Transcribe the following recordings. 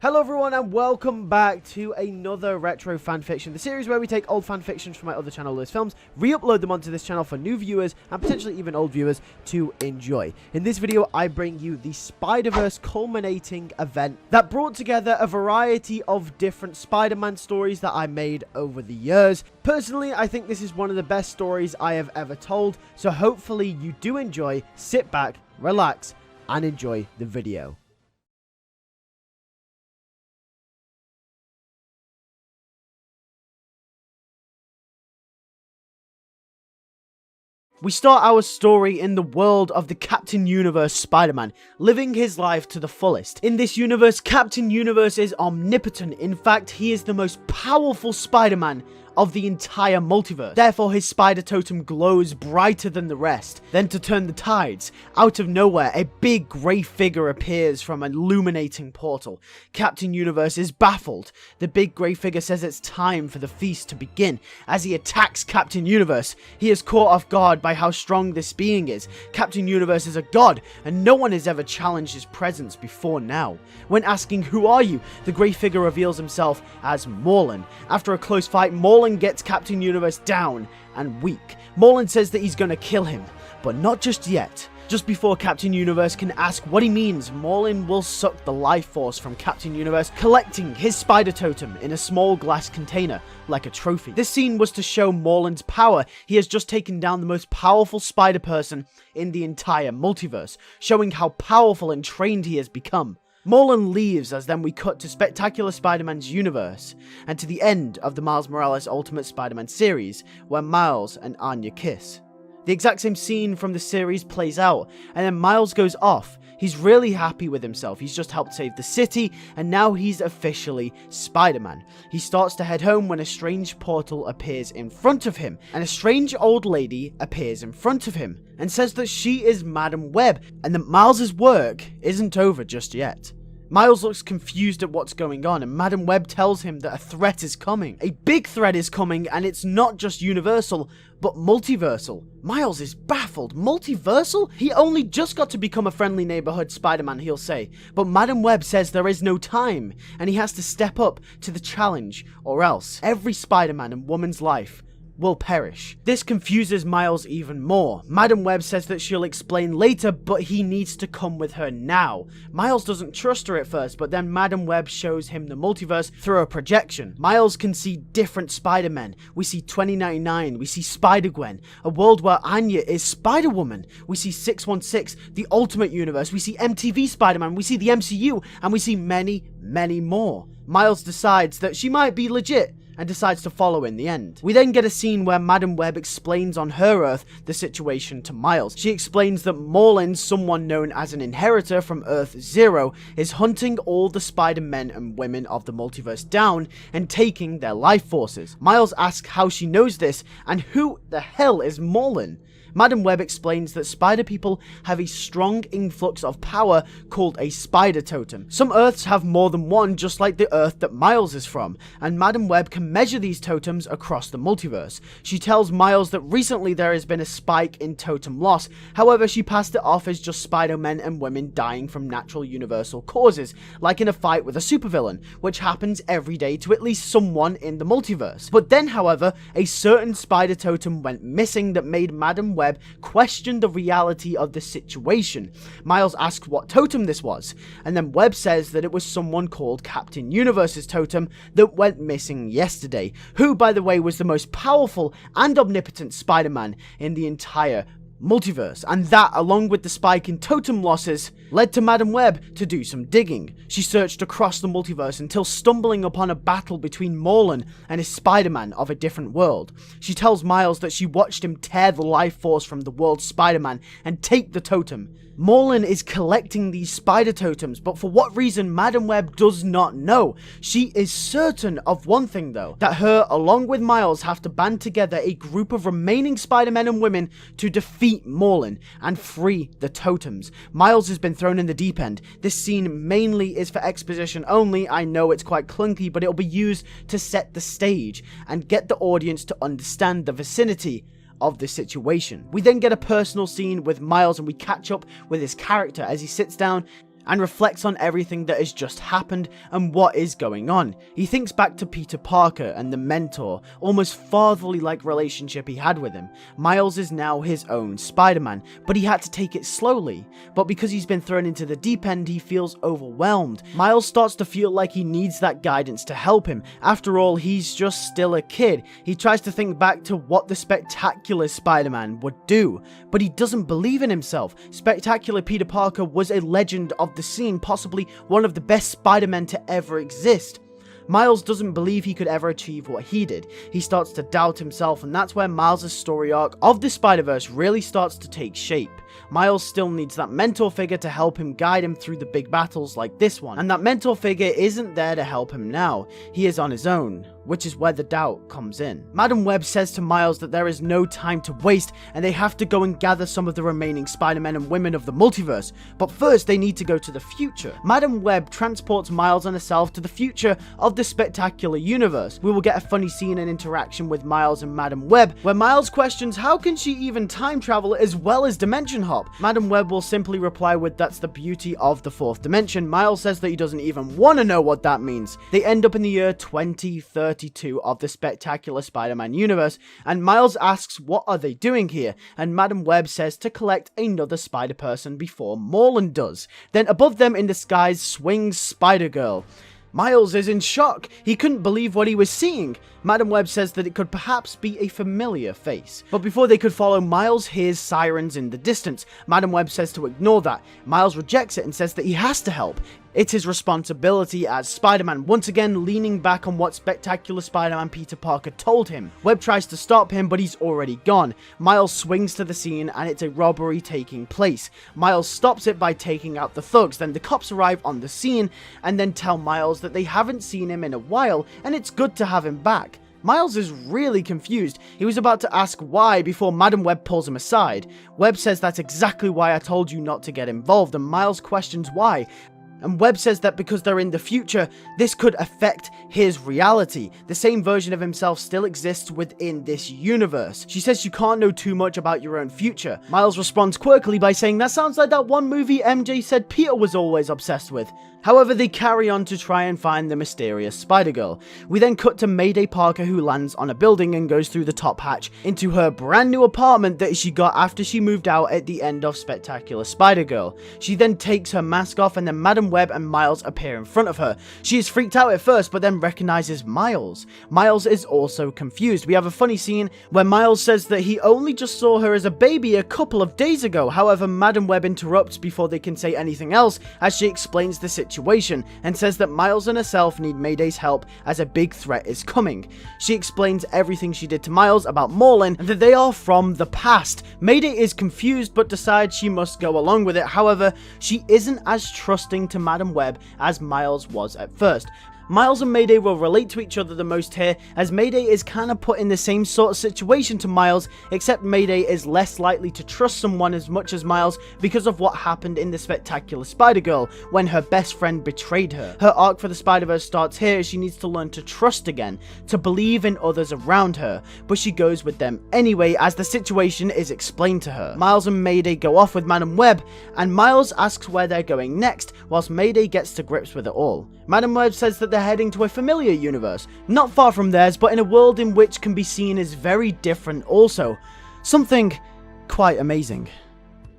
Hello everyone and welcome back to another retro fanfiction, the series where we take old fanfictions from my other channel, LewisFilms, re-upload them onto this channel for new viewers and potentially even old viewers to enjoy. In this video, I bring you the Spider-Verse culminating event that brought together a variety of different Spider-Man stories that I made over the years. Personally, I think this is one of the best stories I have ever told, so hopefully you do enjoy. Sit back, relax, and enjoy the video. We start our story in the world of the Captain Universe Spider-Man, living his life to the fullest. In this universe, Captain Universe is omnipotent. In fact, he is the most powerful Spider-Man of the entire multiverse. Therefore, his spider totem glows brighter than the rest. Then, to turn the tides, out of nowhere, a big grey figure appears from an illuminating portal. Captain Universe is baffled. The big grey figure says it's time for the feast to begin. As he attacks Captain Universe, he is caught off guard by how strong this being is. Captain Universe is a god, and no one has ever challenged his presence before now. When asking, "Who are you?" the grey figure reveals himself as Moreland. After a close fight, Moreland gets Captain Universe down and weak. Moreland says that he's gonna kill him, but not just yet. Just before Captain Universe can ask what he means, Moreland will suck the life force from Captain Universe, collecting his spider totem in a small glass container like a trophy. This scene was to show Moreland's power. He has just taken down the most powerful spider person in the entire multiverse, showing how powerful and trained he has become. Moreland leaves, as then we cut to Spectacular Spider-Man's universe, and to the end of the Miles Morales Ultimate Spider-Man series, where Miles and Anya kiss. The exact same scene from the series plays out, and then Miles goes off. He's really happy with himself. He's just helped save the city, and now he's officially Spider-Man. He starts to head home when a strange portal appears in front of him, and a strange old lady appears in front of him, and says that she is Madam Webb, and that Miles' work isn't over just yet. Miles looks confused at what's going on, and Madam Webb tells him that a threat is coming. A big threat is coming, and it's not just universal, but multiversal. Miles is baffled. Multiversal? He only just got to become a friendly neighborhood Spider-Man, he'll say. But Madam Webb says there is no time, and he has to step up to the challenge, or else every Spider-Man and woman's life will perish. This confuses Miles even more. Madam Webb says that she'll explain later, but he needs to come with her now. Miles doesn't trust her at first, but then Madam Webb shows him the multiverse through a projection. Miles can see different Spider-Men. We see 2099, we see Spider-Gwen, a world where Anya is Spider-Woman. We see 616, the Ultimate Universe, we see MTV Spider-Man, we see the MCU, and we see many, many more. Miles decides that she might be legit, and decides to follow in the end. We then get a scene where Madam Webb explains on her Earth the situation to Miles. She explains that Moreland, someone known as an inheritor from Earth Zero, is hunting all the Spider-Men and women of the multiverse down and taking their life forces. Miles asks how she knows this, and who the hell is Moreland? Madam Webb explains that spider people have a strong influx of power called a spider totem. Some Earths have more than one, just like the Earth that Miles is from, and Madam Webb can measure these totems across the multiverse. She tells Miles that recently there has been a spike in totem loss, however she passed it off as just Spider-Men and women dying from natural universal causes, like in a fight with a supervillain, which happens every day to at least someone in the multiverse. But then, however, a certain spider totem went missing that made Madam Webb questioned the reality of the situation. Miles asks what totem this was, and then Webb says that it was someone called Captain Universe's totem that went missing yesterday, who, by the way, was the most powerful and omnipotent Spider-Man in the entire multiverse, and that, along with the spike in totem losses, led to Madam Webb to do some digging. She searched across the multiverse until stumbling upon a battle between Moreland and a Spider-Man of a different world. She tells Miles that she watched him tear the life force from the world's Spider-Man and take the totem. Moreland is collecting these spider totems, but for what reason Madam Webb does not know. She is certain of one thing though, that her along with Miles have to band together a group of remaining Spider-Men and women to defeat Moreland and free the totems. Miles has been thrown in the deep end. This scene mainly is for exposition only. I know it's quite clunky, but it'll be used to set the stage and get the audience to understand the vicinity of the situation. We then get a personal scene with Miles, and we catch up with his character as he sits down and reflects on everything that has just happened and what is going on. He thinks back to Peter Parker and the mentor, almost fatherly-like relationship he had with him. Miles is now his own Spider-Man, but he had to take it slowly. But because he's been thrown into the deep end, he feels overwhelmed. Miles starts to feel like he needs that guidance to help him. After all, he's just still a kid. He tries to think back to what the Spectacular Spider-Man would do, but he doesn't believe in himself. Spectacular Peter Parker was a legend of the scene, possibly one of the best Spider-Men to ever exist. Miles doesn't believe he could ever achieve what he did. He starts to doubt himself, and that's where Miles' story arc of the Spider-Verse really starts to take shape. Miles still needs that mentor figure to help him guide him through the big battles like this one, and that mentor figure isn't there to help him now. He is on his own, which is where the doubt comes in. Madam Webb says to Miles that there is no time to waste, and they have to go and gather some of the remaining Spider-Men and women of the multiverse, but first they need to go to the future. Madam Webb transports Miles and herself to the future of the Spectacular Universe. We will get a funny scene and interaction with Miles and Madam Webb, where Miles questions how can she even time travel as well as dimension hop. Madam Webb will simply reply with that's the beauty of the fourth dimension. Miles says that he doesn't even want to know what that means. They end up in the year 2032 of the Spectacular Spider-Man universe, and Miles asks what are they doing here, and Madam Webb says to collect another Spider-Person before Moreland does. Then above them in the skies swings Spider-Girl. Miles is in shock. He couldn't believe what he was seeing. Madam Webb says that it could perhaps be a familiar face. But before they could follow, Miles hears sirens in the distance. Madam Webb says to ignore that. Miles rejects it and says that he has to help. It's his responsibility as Spider-Man, once again leaning back on what Spectacular Spider-Man Peter Parker told him. Webb tries to stop him, but he's already gone. Miles swings to the scene and it's a robbery taking place. Miles stops it by taking out the thugs. Then the cops arrive on the scene and then tell Miles that they haven't seen him in a while and it's good to have him back. Miles is really confused. He was about to ask why before Madam Webb pulls him aside. Webb says that's exactly why I told you not to get involved, and Miles questions why. And Webb says that because they're in the future, this could affect his reality. The same version of himself still exists within this universe. She says you can't know too much about your own future. Miles responds quirkily by saying that sounds like that one movie MJ said Peter was always obsessed with. However, they carry on to try and find the mysterious Spider-Girl. We then cut to Mayday Parker, who lands on a building and goes through the top hatch into her brand new apartment that she got after she moved out at the end of Spectacular Spider-Girl. She then takes her mask off and then Madam Webb and Miles appear in front of her. She is freaked out at first but then recognizes Miles. Miles is also confused. We have a funny scene where Miles says that he only just saw her as a baby a couple of days ago. However, Madam Webb interrupts before they can say anything else as she explains the situation and says that Miles and herself need Mayday's help as a big threat is coming. She explains everything she did to Miles about Moreland and that they are from the past. Mayday is confused but decides she must go along with it. However, she isn't as trusting to Madam Webb as Miles was at first. Miles and Mayday will relate to each other the most here, as Mayday is kind of put in the same sort of situation to Miles, except Mayday is less likely to trust someone as much as Miles because of what happened in the Spectacular Spider-Girl when her best friend betrayed her. Her arc for the Spider-Verse starts here as she needs to learn to trust again, to believe in others around her, but she goes with them anyway as the situation is explained to her. Miles and Mayday go off with Madam Webb, and Miles asks where they're going next, whilst Mayday gets to grips with it all. Madam Webb says that they're heading to a familiar universe, not far from theirs, but in a world in which can be seen as very different also. Something quite amazing.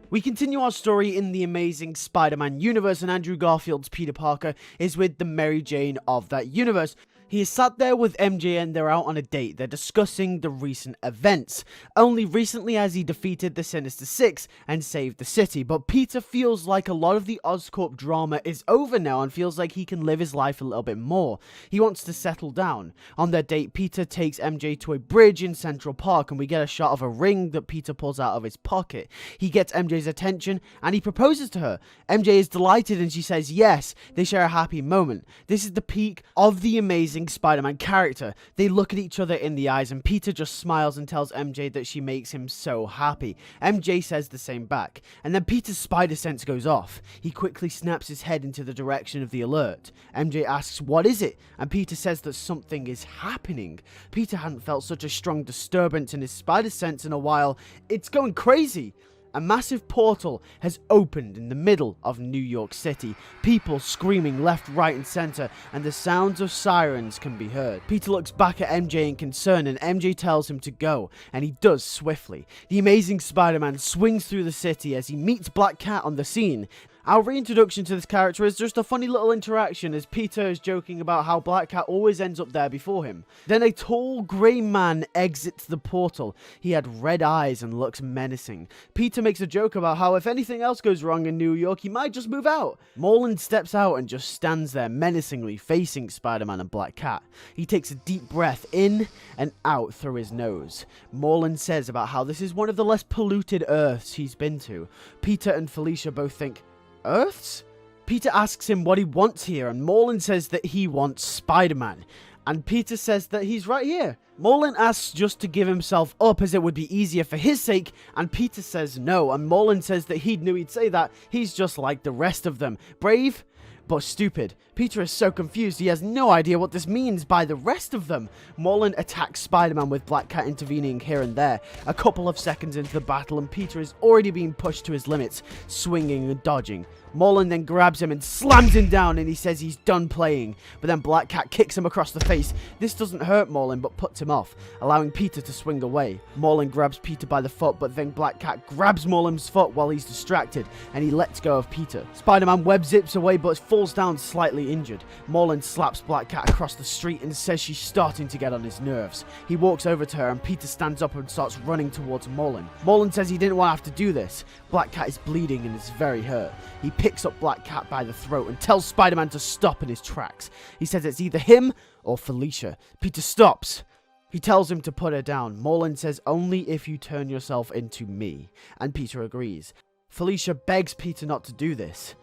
We continue our story in the Amazing Spider-Man universe, and Andrew Garfield's Peter Parker is with the Mary Jane of that universe. He is sat there with MJ and they're out on a date. They're discussing the recent events. Only recently has he defeated the Sinister Six and saved the city, but Peter feels like a lot of the Oscorp drama is over now and feels like he can live his life a little bit more. He wants to settle down. On their date, Peter takes MJ to a bridge in Central Park and we get a shot of a ring that Peter pulls out of his pocket. He gets MJ's attention and he proposes to her. MJ is delighted and she says yes. They share a happy moment. This is the peak of the Amazing Spider-Man character. They look at each other in the eyes and Peter just smiles and tells MJ that she makes him so happy. MJ says the same back, and then Peter's spider sense goes off. He quickly snaps his head into the direction of the alert. MJ asks what is it, and Peter says that something is happening. Peter hadn't felt such a strong disturbance in his spider sense in a while. It's going crazy. A massive portal has opened in the middle of New York City. People screaming left, right and center, and the sounds of sirens can be heard. Peter looks back at MJ in concern, and MJ tells him to go, and he does swiftly. The Amazing Spider-Man swings through the city as he meets Black Cat on the scene. Our reintroduction to this character is just a funny little interaction as Peter is joking about how Black Cat always ends up there before him. Then a tall grey man exits the portal. He had red eyes and looks menacing. Peter makes a joke about how if anything else goes wrong in New York, he might just move out. Moreland steps out and just stands there menacingly facing Spider-Man and Black Cat. He takes a deep breath in and out through his nose. Moreland says about how this is one of the less polluted Earths he's been to. Peter and Felicia both think, Earths? Peter asks him what he wants here, and Moreland says that he wants Spider-Man. And Peter says that he's right here. Moreland asks just to give himself up as it would be easier for his sake, and Peter says no, and Moreland says that he knew he'd say that. He's just like the rest of them. Brave, but stupid. Peter is so confused he has no idea what this means by the rest of them. Moreland attacks Spider-Man with Black Cat intervening here and there. A couple of seconds into the battle and Peter is already being pushed to his limits, swinging and dodging. Moreland then grabs him and slams him down, and he says he's done playing, but then Black Cat kicks him across the face. This doesn't hurt Moreland but puts him off, allowing Peter to swing away. Moreland grabs Peter by the foot, but then Black Cat grabs Moreland's foot while he's distracted, and he lets go of Peter. Spider-Man Webb zips away but falls down slightly injured. Moreland slaps Black Cat across the street and says she's starting to get on his nerves. He walks over to her and Peter stands up and starts running towards Moreland. Moreland says he didn't want to have to do this. Black Cat is bleeding and is very hurt. He picks up Black Cat by the throat and tells Spider-Man to stop in his tracks. He says it's either him or Felicia. Peter stops. He tells him to put her down. Moreland says only if you turn yourself into me, and Peter agrees. Felicia begs Peter not to do this.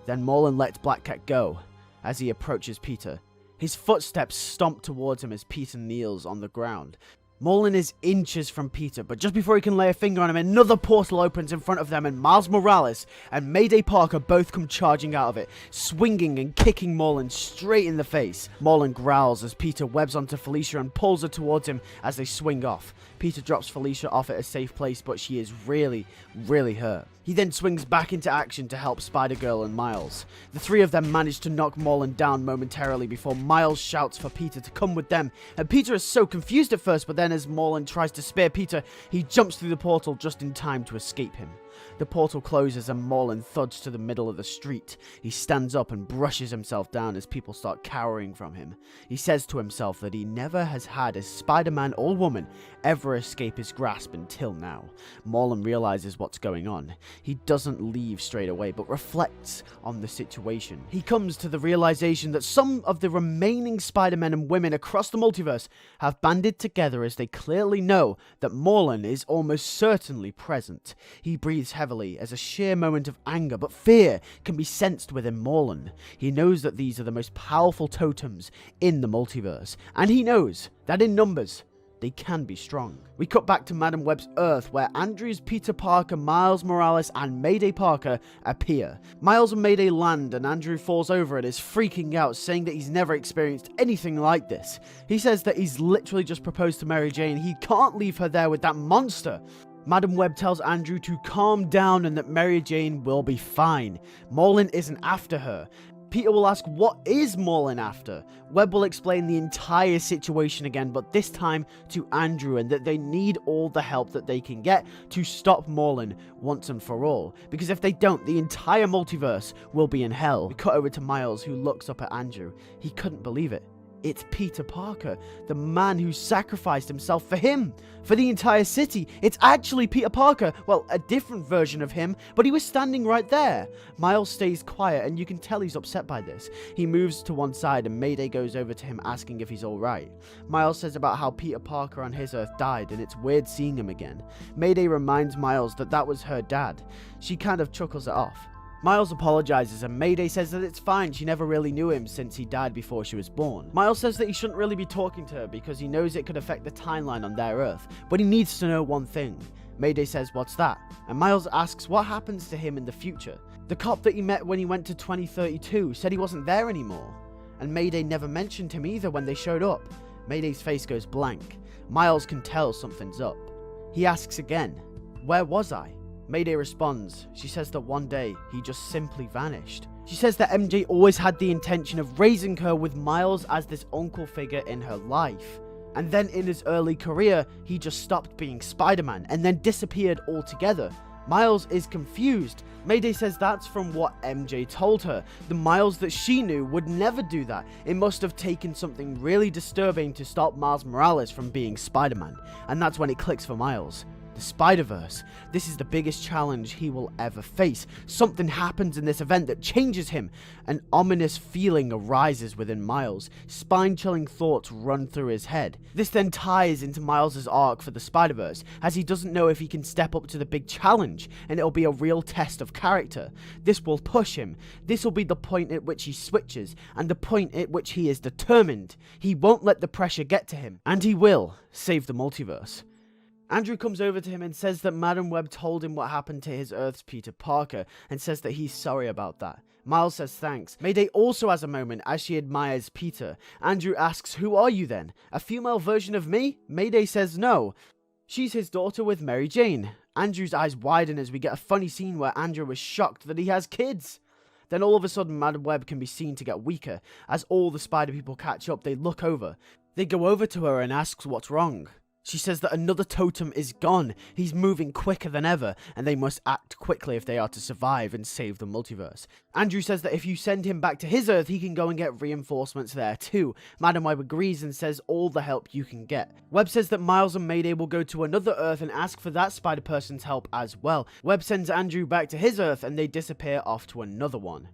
Then Moreland lets Black Cat go as he approaches Peter. His footsteps stomp towards him as Peter kneels on the ground. Moreland is inches from Peter, but just before he can lay a finger on him, another portal opens in front of them, and Miles Morales and Mayday Parker both come charging out of it, swinging and kicking Moreland straight in the face. Moreland growls as Peter webs onto Felicia and pulls her towards him as they swing off. Peter drops Felicia off at a safe place, but she is really hurt. He then swings back into action to help Spider-Girl and Miles. The three of them manage to knock Moreland down momentarily before Miles shouts for Peter to come with them, and Peter is so confused at first, but then as Moreland tries to spare Peter, he jumps through the portal just in time to escape him. The portal closes and Moreland thuds to the middle of the street. He stands up and brushes himself down as people start cowering from him. He says to himself that he never has had a Spider-Man or woman ever escape his grasp until now. Moreland realizes what's going on. He doesn't leave straight away, but reflects on the situation. He comes to the realization that some of the remaining Spider-Men and women across the multiverse have banded together as they clearly know that Moreland is almost certainly present. He breathes heavily as a sheer moment of anger, but fear can be sensed within Moreland. He knows that these are the most powerful totems in the multiverse, and he knows that in numbers, they can be strong. We cut back to Madam Webb's Earth, where Andrews, Peter Parker, Miles Morales, and Mayday Parker appear. Miles and Mayday land, and Andrew falls over and is freaking out, saying that he's never experienced anything like this. He says that he's literally just proposed to Mary Jane. He can't leave her there with that monster. Madam Webb tells Andrew to calm down and that Mary Jane will be fine. Moreland isn't after her. Peter will ask what is Moreland after. Webb will explain the entire situation again, but this time to Andrew, and that they need all the help that they can get to stop Moreland once and for all. Because if they don't, the entire multiverse will be in hell. We cut over to Miles, who looks up at Andrew. He couldn't believe it. It's Peter Parker, the man who sacrificed himself for him, for the entire city. It's actually Peter Parker. Well, a different version of him, but he was standing right there. Miles stays quiet, and you can tell he's upset by this. He moves to one side, and Mayday goes over to him asking if he's alright. Miles says about how Peter Parker on his Earth died, and it's weird seeing him again. Mayday reminds Miles that that was her dad. She kind of chuckles it off. Miles apologizes and Mayday says that it's fine, she never really knew him since he died before she was born. Miles says that he shouldn't really be talking to her because he knows it could affect the timeline on their Earth, but he needs to know one thing. Mayday says, "What's that?" And Miles asks what happens to him in the future. The cop that he met when he went to 2032 said he wasn't there anymore, and Mayday never mentioned him either when they showed up. Mayday's face goes blank. Miles can tell something's up. He asks again, "Where was I?" Mayday responds. She says that one day he just simply vanished. She says that MJ always had the intention of raising her with Miles as this uncle figure in her life. And then in his early career, he just stopped being Spider-Man and then disappeared altogether. Miles is confused. Mayday says that's from what MJ told her. The Miles that she knew would never do that. It must have taken something really disturbing to stop Miles Morales from being Spider-Man. And that's when it clicks for Miles. The Spider-Verse. This is the biggest challenge he will ever face. Something happens in this event that changes him. An ominous feeling arises within Miles. Spine-chilling thoughts run through his head. This then ties into Miles' arc for the Spider-Verse, as he doesn't know if he can step up to the big challenge, and it'll be a real test of character. This will push him. This will be the point at which he switches, and the point at which he is determined. He won't let the pressure get to him, and he will save the multiverse. Andrew comes over to him and says that Madam Webb told him what happened to his Earth's Peter Parker, and says that he's sorry about that. Miles says thanks. Mayday also has a moment as she admires Peter. Andrew asks, "Who are you then? A female version of me?" Mayday says no. She's his daughter with Mary Jane. Andrew's eyes widen as we get a funny scene where Andrew is shocked that he has kids. Then all of a sudden Madam Webb can be seen to get weaker. As all the spider people catch up, they look over. They go over to her and asks what's wrong. She says that another totem is gone. He's moving quicker than ever, and they must act quickly if they are to survive and save the multiverse. Andrew says that if you send him back to his Earth, he can go and get reinforcements there too. Madam Webb agrees and says all the help you can get. Webb says that Miles and Mayday will go to another Earth and ask for that Spider-Person's help as well. Webb sends Andrew back to his Earth, and they disappear off to another one.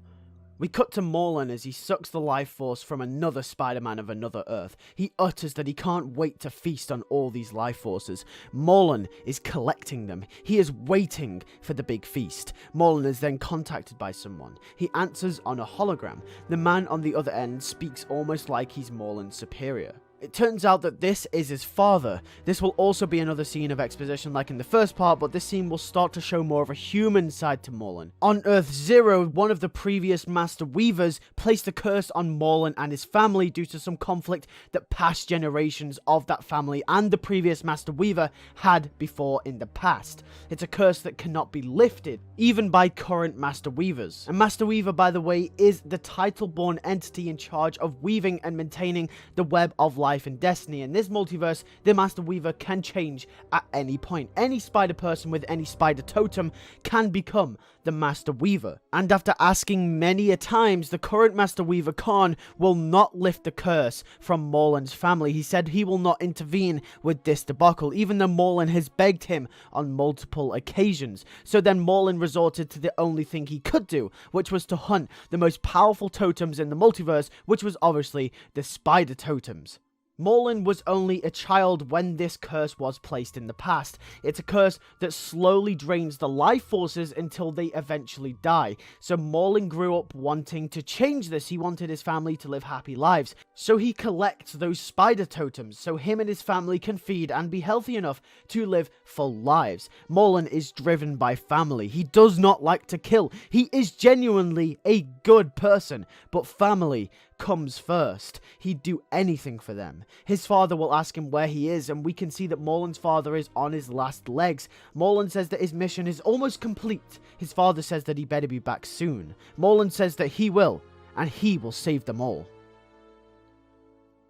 We cut to Moreland as he sucks the life force from another Spider-Man of another Earth. He utters that he can't wait to feast on all these life forces. Moreland is collecting them. He is waiting for the big feast. Moreland is then contacted by someone. He answers on a hologram. The man on the other end speaks almost like he's Moreland's superior. It turns out that this is his father. This will also be another scene of exposition like in the first part, but this scene will start to show more of a human side to Moreland. On Earth Zero, one of the previous Master Weavers placed a curse on Moreland and his family due to some conflict that past generations of that family and the previous Master Weaver had before in the past. It's a curse that cannot be lifted, even by current Master Weavers. And Master Weaver, by the way, is the title-born entity in charge of weaving and maintaining the web of life and destiny. In this multiverse, the Master Weaver can change at any point. Any Spider-Person with any Spider Totem can become the Master Weaver. And after asking many a times, the current Master Weaver Khan will not lift the curse from Moreland's family. He said he will not intervene with this debacle, even though Moreland has begged him on multiple occasions. So then Moreland resorted to the only thing he could do, which was to hunt the most powerful totems in the multiverse, which was obviously the Spider Totems. Moreland was only a child when this curse was placed in the past. It's a curse that slowly drains the life forces until they eventually die. So Moreland grew up wanting to change this. He wanted his family to live happy lives. So he collects those spider totems so him and his family can feed and be healthy enough to live full lives. Moreland is driven by family. He does not like to kill. He is genuinely a good person, but family comes first. He'd do anything for them. His father will ask him where he is, and we can see that Moreland's father is on his last legs. Moreland says that his mission is almost complete. His father says that he better be back soon. Moreland says that he will, and he will save them all.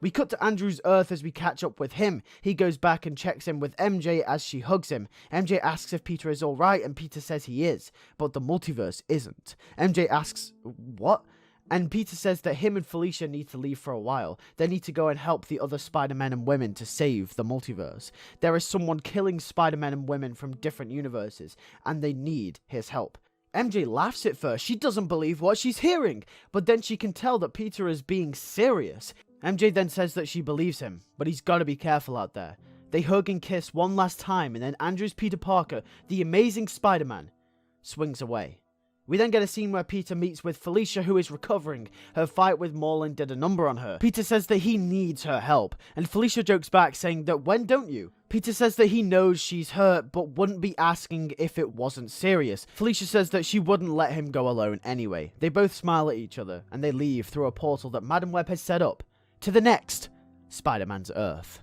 We cut to Andrew's Earth as we catch up with him. He goes back and checks in with MJ as she hugs him. MJ asks if Peter is alright, and Peter says he is, but the multiverse isn't. MJ asks, what? And Peter says that him and Felicia need to leave for a while. They need to go and help the other Spider-Men and women to save the multiverse. There is someone killing Spider-Men and women from different universes, and they need his help. MJ laughs at first. She doesn't believe what she's hearing, but then she can tell that Peter is being serious. MJ then says that she believes him, but he's got to be careful out there. They hug and kiss one last time, and then Andrew's Peter Parker, the amazing Spider-Man, swings away. We then get a scene where Peter meets with Felicia, who is recovering. Her fight with Moreland did a number on her. Peter says that he needs her help, and Felicia jokes back saying that when don't you? Peter says that he knows she's hurt, but wouldn't be asking if it wasn't serious. Felicia says that she wouldn't let him go alone anyway. They both smile at each other, and they leave through a portal that Madam Webb has set up to the next Spider-Man's Earth.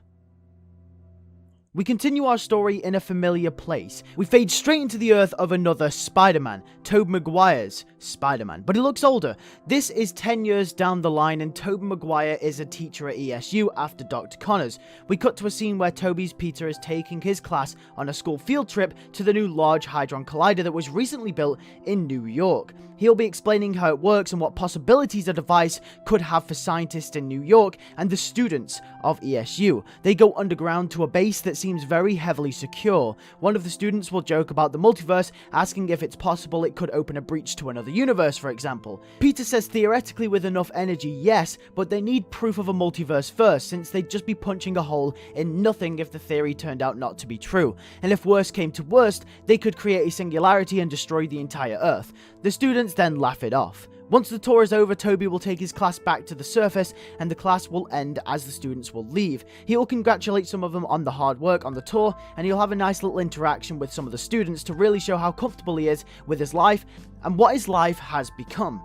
We continue our story in a familiar place. We fade straight into the earth of another Spider-Man, Toby Maguire's Spider-Man, but he looks older. This is 10 years down the line and Toby Maguire is a teacher at ESU after Dr. Connors. We cut to a scene where Toby's Peter is taking his class on a school field trip to the new Large Hadron Collider that was recently built in New York. He'll be explaining how it works and what possibilities a device could have for scientists in New York and the students of ESU. They go underground to a base that seems very heavily secure. One of the students will joke about the multiverse, asking if it's possible it could open a breach to another universe, for example. Peter says theoretically with enough energy, yes, but they need proof of a multiverse first, since they'd just be punching a hole in nothing if the theory turned out not to be true. And if worst came to worst, they could create a singularity and destroy the entire Earth. The students then laugh it off. Once the tour is over, Toby will take his class back to the surface and the class will end as the students will leave. He will congratulate some of them on the hard work on the tour and he'll have a nice little interaction with some of the students to really show how comfortable he is with his life and what his life has become.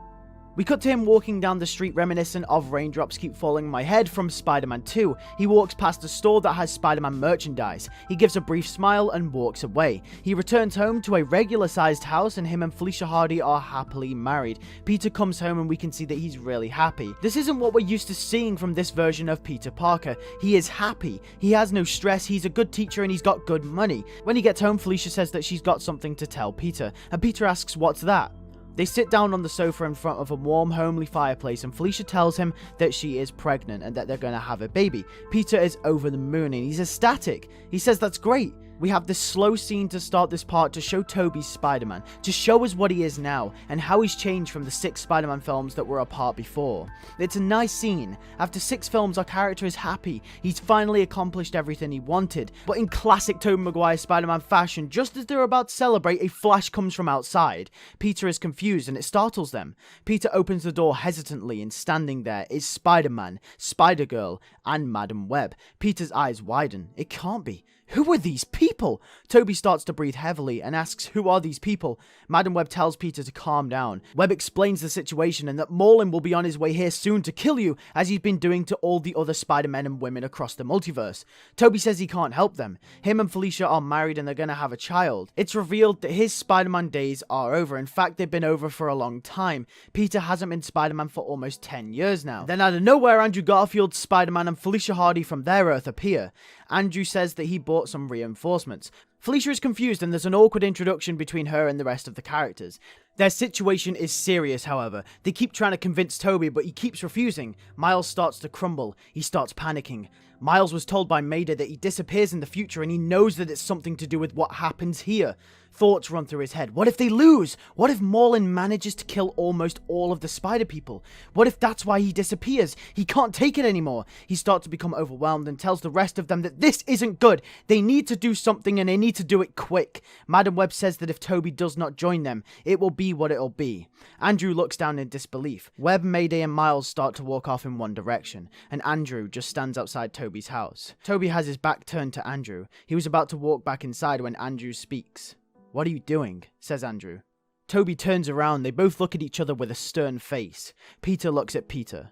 We cut to him walking down the street reminiscent of Raindrops Keep Falling on My Head from Spider-Man 2. He walks past a store that has Spider-Man merchandise. He gives a brief smile and walks away. He returns home to a regular-sized house and him and Felicia Hardy are happily married. Peter comes home and we can see that he's really happy. This isn't what we're used to seeing from this version of Peter Parker. He is happy. He has no stress. He's a good teacher and he's got good money. When he gets home, Felicia says that she's got something to tell Peter, and Peter asks, "What's that?" They sit down on the sofa in front of a warm, homely fireplace and Felicia tells him that she is pregnant and that they're going to have a baby. Peter is over the moon and he's ecstatic. He says that's great. We have this slow scene to start this part to show Toby's Spider-Man, to show us what he is now, and how he's changed from the 6 Spider-Man films that were apart before. It's a nice scene. After 6 films, our character is happy. He's finally accomplished everything he wanted. But in classic Toby Maguire Spider-Man fashion, just as they're about to celebrate, a flash comes from outside. Peter is confused and it startles them. Peter opens the door hesitantly and standing there is Spider-Man, Spider-Girl, and Madam Webb. Peter's eyes widen. It can't be. Who are these people? Toby starts to breathe heavily and asks who are these people. Madam Webb tells Peter to calm down. Webb explains the situation and that Moreland will be on his way here soon to kill you, as he's been doing to all the other Spider-Men and women across the multiverse. Toby says he can't help them. Him and Felicia are married and they're gonna have a child. It's revealed that his Spider-Man days are over. In fact, they've been over for a long time. Peter hasn't been Spider-Man for almost 10 years now. Then out of nowhere, Andrew Garfield's Spider-Man and Felicia Hardy from their Earth appear. Andrew says that he bought some reinforcements. Felicia is confused and there's an awkward introduction between her and the rest of the characters. Their situation is serious, however. They keep trying to convince Toby, but he keeps refusing. Miles starts to crumble. He starts panicking. Miles was told by Mayday that he disappears in the future and he knows that it's something to do with what happens here. Thoughts run through his head. What if they lose? What if Moreland manages to kill almost all of the spider people? What if that's why he disappears? He can't take it anymore. He starts to become overwhelmed and tells the rest of them that this isn't good. They need to do something and they need to do it quick. Madam Webb says that if Toby does not join them, it will be what it'll be. Andrew looks down in disbelief. Webb, Mayday, and Miles start to walk off in one direction, and Andrew just stands outside Toby's house. Toby has his back turned to Andrew. He was about to walk back inside when Andrew speaks. "What are you doing?" says Andrew. Toby turns around. They both look at each other with a stern face. Peter looks at Peter.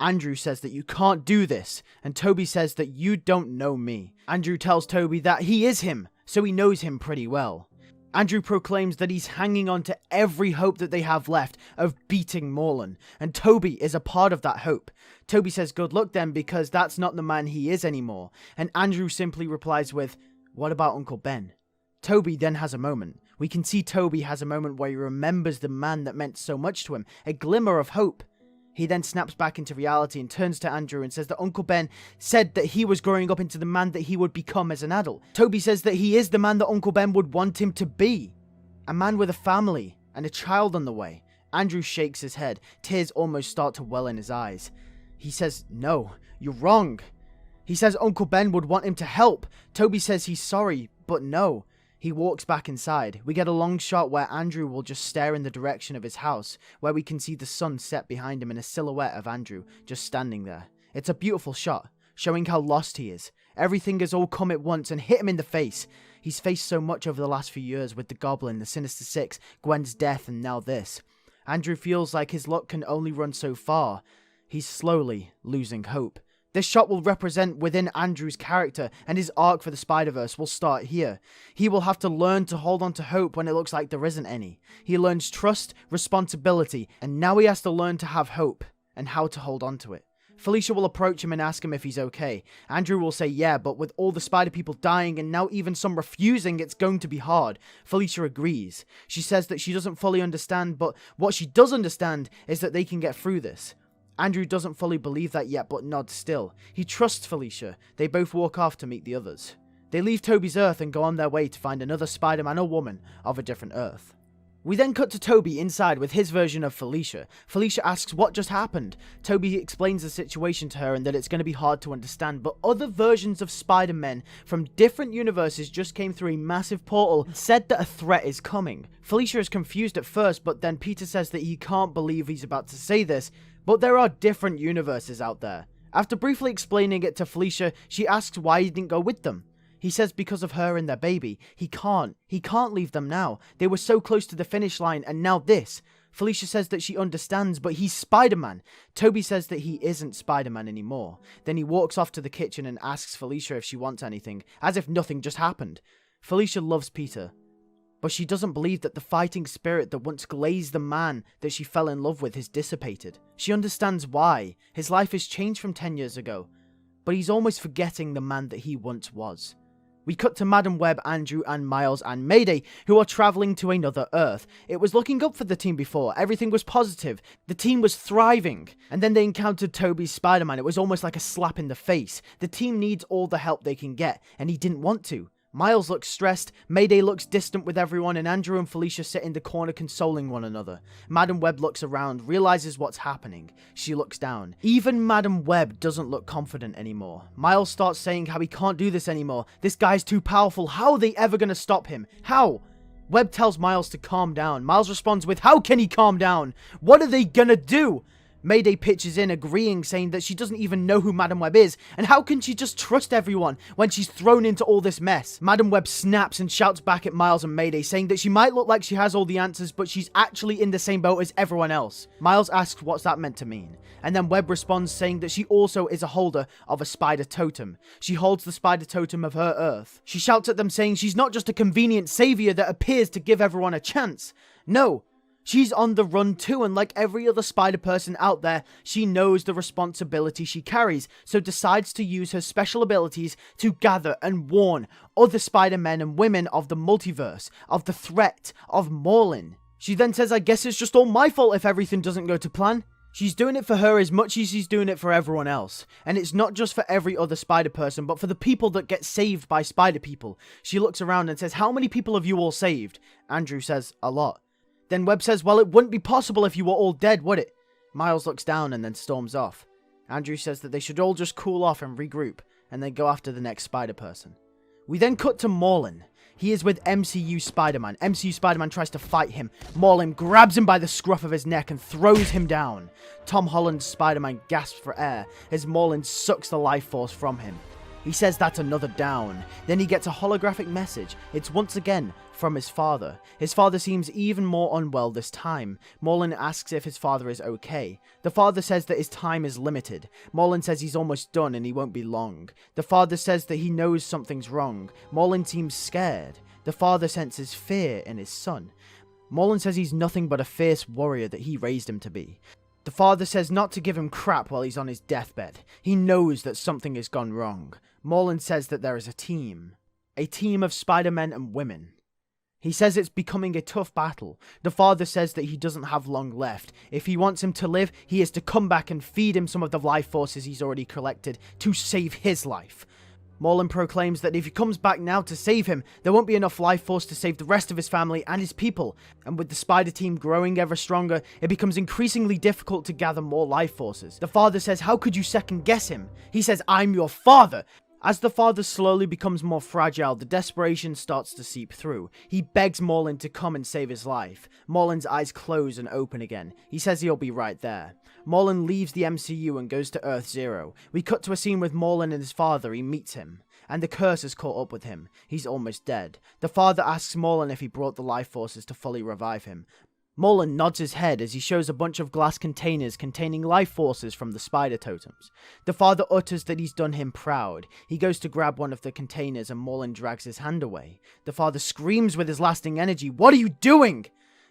Andrew says that you can't do this, and Toby says that you don't know me. Andrew tells Toby that he is him, so he knows him pretty well. Andrew proclaims that he's hanging on to every hope that they have left of beating Moreland, and Toby is a part of that hope. Toby says good luck then, because that's not the man he is anymore, and Andrew simply replies with, "What about Uncle Ben?" Toby then has a moment. We can see Toby has a moment where he remembers the man that meant so much to him, a glimmer of hope. He then snaps back into reality and turns to Andrew and says that Uncle Ben said that he was growing up into the man that he would become as an adult. Toby says that he is the man that Uncle Ben would want him to be. A man with a family and a child on the way. Andrew shakes his head. Tears almost start to well in his eyes. He says, "No, you're wrong." He says Uncle Ben would want him to help. Toby says he's sorry, but no. He walks back inside. We get a long shot where Andrew will just stare in the direction of his house, where we can see the sun set behind him in a silhouette of Andrew just standing there. It's a beautiful shot, showing how lost he is. Everything has all come at once and hit him in the face. He's faced so much over the last few years with the Goblin, the Sinister Six, Gwen's death, and now this. Andrew feels like his luck can only run so far. He's slowly losing hope. This shot will represent within Andrew's character, and his arc for the Spider-Verse will start here. He will have to learn to hold on to hope when it looks like there isn't any. He learns trust, responsibility, and now he has to learn to have hope, and how to hold on to it. Felicia will approach him and ask him if he's okay. Andrew will say yeah, but with all the spider people dying and now even some refusing, it's going to be hard. Felicia agrees. She says that she doesn't fully understand, but what she does understand is that they can get through this. Andrew doesn't fully believe that yet, but nods still. He trusts Felicia. They both walk off to meet the others. They leave Toby's Earth and go on their way to find another Spider-Man or woman of a different Earth. We then cut to Toby inside with his version of Felicia. Felicia asks what just happened. Toby explains the situation to her and that it's going to be hard to understand, but other versions of Spider-Men from different universes just came through a massive portal and said that a threat is coming. Felicia is confused at first, but then Peter says that he can't believe he's about to say this, but there are different universes out there. After briefly explaining it to Felicia, she asks why he didn't go with them. He says because of her and their baby. He can't leave them now. They were so close to the finish line, and now this. Felicia says that she understands, but he's Spider-Man. Toby says that he isn't Spider-Man anymore. Then he walks off to the kitchen and asks Felicia if she wants anything, as if nothing just happened. Felicia loves Peter, but she doesn't believe that the fighting spirit that once glazed the man that she fell in love with has dissipated. She understands why. His life has changed from 10 years ago, but he's almost forgetting the man that he once was. We cut to Madam Webb, Andrew, and Miles and Mayday, who are travelling to another Earth. It was looking up for the team before. Everything was positive. The team was thriving. And then they encountered Toby's Spider-Man. It was almost like a slap in the face. The team needs all the help they can get, and he didn't want to. Miles looks stressed, Mayday looks distant with everyone, and Andrew and Felicia sit in the corner consoling one another. Madam Webb looks around, realizes what's happening. She looks down. Even Madam Webb doesn't look confident anymore. Miles starts saying how he can't do this anymore. This guy's too powerful. How are they ever gonna stop him? How? Webb tells Miles to calm down. Miles responds with, how can he calm down? What are they gonna do? Mayday pitches in, agreeing, saying that she doesn't even know who Madam Webb is, and how can she just trust everyone when she's thrown into all this mess? Madam Webb snaps and shouts back at Miles and Mayday, saying that she might look like she has all the answers, but she's actually in the same boat as everyone else. Miles asks what's that meant to mean, and then Webb responds saying that she also is a holder of a spider totem. She holds the spider totem of her Earth. She shouts at them saying she's not just a convenient savior that appears to give everyone a chance. No. She's on the run too, and like every other spider person out there, she knows the responsibility she carries, so decides to use her special abilities to gather and warn other Spider-Men and women of the multiverse, of the threat of Moreland. She then says, I guess it's just all my fault if everything doesn't go to plan. She's doing it for her as much as she's doing it for everyone else. And it's not just for every other spider person, but for the people that get saved by spider people. She looks around and says, how many people have you all saved? Andrew says, a lot. Then Webb says, well, it wouldn't be possible if you were all dead, would it? Miles looks down and then storms off. Andrew says that they should all just cool off and regroup, and then go after the next spider person. We then cut to Moreland. He is with MCU Spider-Man. MCU Spider-Man tries to fight him. Moreland grabs him by the scruff of his neck and throws him down. Tom Holland's Spider-Man gasps for air as Moreland sucks the life force from him. He says that's another down. Then he gets a holographic message. It's once again from his father. His father seems even more unwell this time. Moreland asks if his father is okay. The father says that his time is limited. Moreland says he's almost done and he won't be long. The father says that he knows something's wrong. Moreland seems scared. The father senses fear in his son. Moreland says he's nothing but a fierce warrior that he raised him to be. The father says not to give him crap while he's on his deathbed. He knows that something has gone wrong. Moreland says that there is a team of Spider-Men and women. He says it's becoming a tough battle. The father says that he doesn't have long left. If he wants him to live, he is to come back and feed him some of the life forces he's already collected to save his life. Moreland proclaims that if he comes back now to save him, there won't be enough life force to save the rest of his family and his people, and with the spider team growing ever stronger, it becomes increasingly difficult to gather more life forces. The father says, how could you second guess him? He says, I'm your father! As the father slowly becomes more fragile, the desperation starts to seep through. He begs Moreland to come and save his life. Moreland's eyes close and open again. He says he'll be right there. Moreland leaves the MCU and goes to Earth Zero. We cut to a scene with Moreland and his father. He meets him, and the curse has caught up with him. He's almost dead. The father asks Moreland if he brought the life forces to fully revive him. Moreland nods his head as he shows a bunch of glass containers containing life forces from the spider totems. The father utters that he's done him proud. He goes to grab one of the containers and Moreland drags his hand away. The father screams with his lasting energy, "What are you doing?"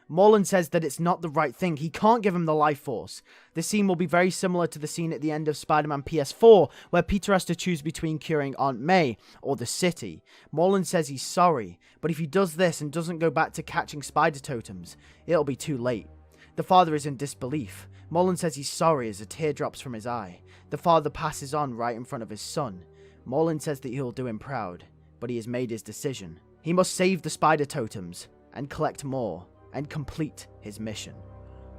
Moreland says that it's not the right thing. He can't give him the life force. This scene will be very similar to the scene at the end of Spider-Man PS4, where Peter has to choose between curing Aunt May or the city. Moreland says he's sorry, but if he does this and doesn't go back to catching spider totems, it'll be too late. The father is in disbelief. Moreland says he's sorry as a tear drops from his eye. The father passes on right in front of his son. Moreland says that he'll do him proud, but he has made his decision. He must save the spider totems and collect more and complete his mission.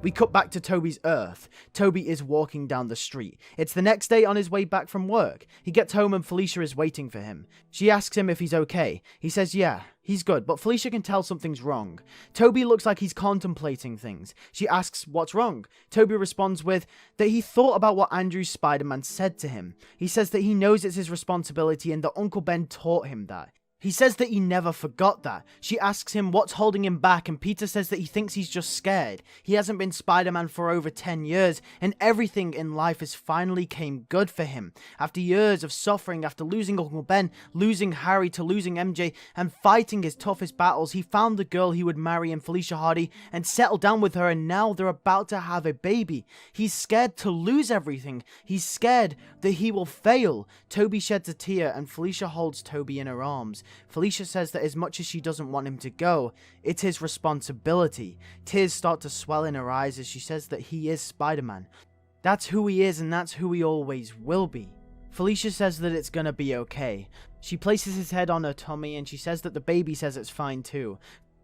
We cut back to Toby's Earth. Toby is walking down the street. It's the next day on his way back from work. He gets home and Felicia is waiting for him. She asks him if he's okay. He says yeah, he's good, but Felicia can tell something's wrong. Toby looks like he's contemplating things. She asks what's wrong. Toby responds with that he thought about what Andrew Spider-Man said to him. He says that he knows it's his responsibility and that Uncle Ben taught him that. He says that he never forgot that. She asks him what's holding him back and Peter says that he thinks he's just scared. He hasn't been Spider-Man for over 10 years and everything in life has finally came good for him. After years of suffering, after losing Uncle Ben, losing Harry to losing MJ and fighting his toughest battles, he found the girl he would marry in Felicia Hardy and settle down with her, and now they're about to have a baby. He's scared to lose everything. He's scared that he will fail. Toby sheds a tear and Felicia holds Toby in her arms. Felicia says that as much as she doesn't want him to go, it's his responsibility. Tears start to swell in her eyes as she says that he is Spider-Man. That's who he is and that's who he always will be. Felicia says that it's gonna be okay. She places his head on her tummy and she says that the baby says it's fine too.